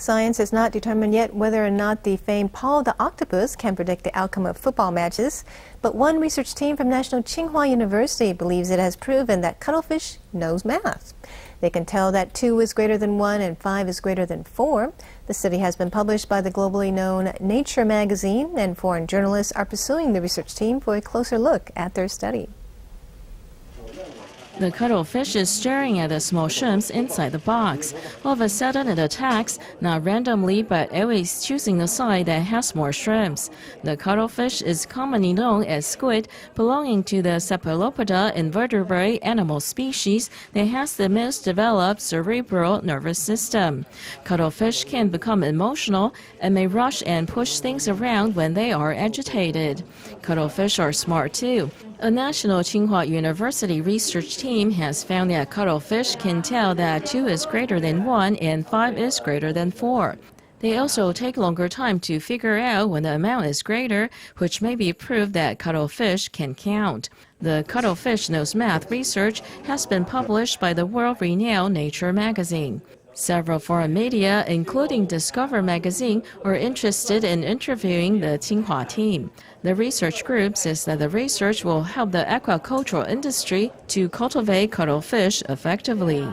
Science has not determined yet whether or not the famed Paul the Octopus can predict the outcome of football matches, but one research team from National Tsing Hua University believes it has proven that cuttlefish knows math. They can tell that 2 is greater than 1 and 5 is greater than 4. The study has been published by the globally known Nature magazine, and foreign journalists are pursuing the research team for a closer look at their study. The cuttlefish is staring at the small shrimps inside the box. All of a sudden it attacks, not randomly but always choosing the side that has more shrimps. The cuttlefish is commonly known as squid, belonging to the cephalopoda invertebrate animal species that has the most developed cerebral nervous system. Cuttlefish can become emotional and may rush and push things around when they are agitated. Cuttlefish are smart too. A National Tsing Hua University research team has found that cuttlefish can tell that 2 is greater than 1 and 5 is greater than 4. They also take longer time to figure out when the amount is greater, which may be proof that cuttlefish can count. The Cuttlefish Knows Math research has been published by the world-renowned Nature magazine. Several foreign media, including Discover magazine, are interested in interviewing the Tsing Hua team. The research group says that the research will help the aquaculture industry to cultivate cuttlefish effectively.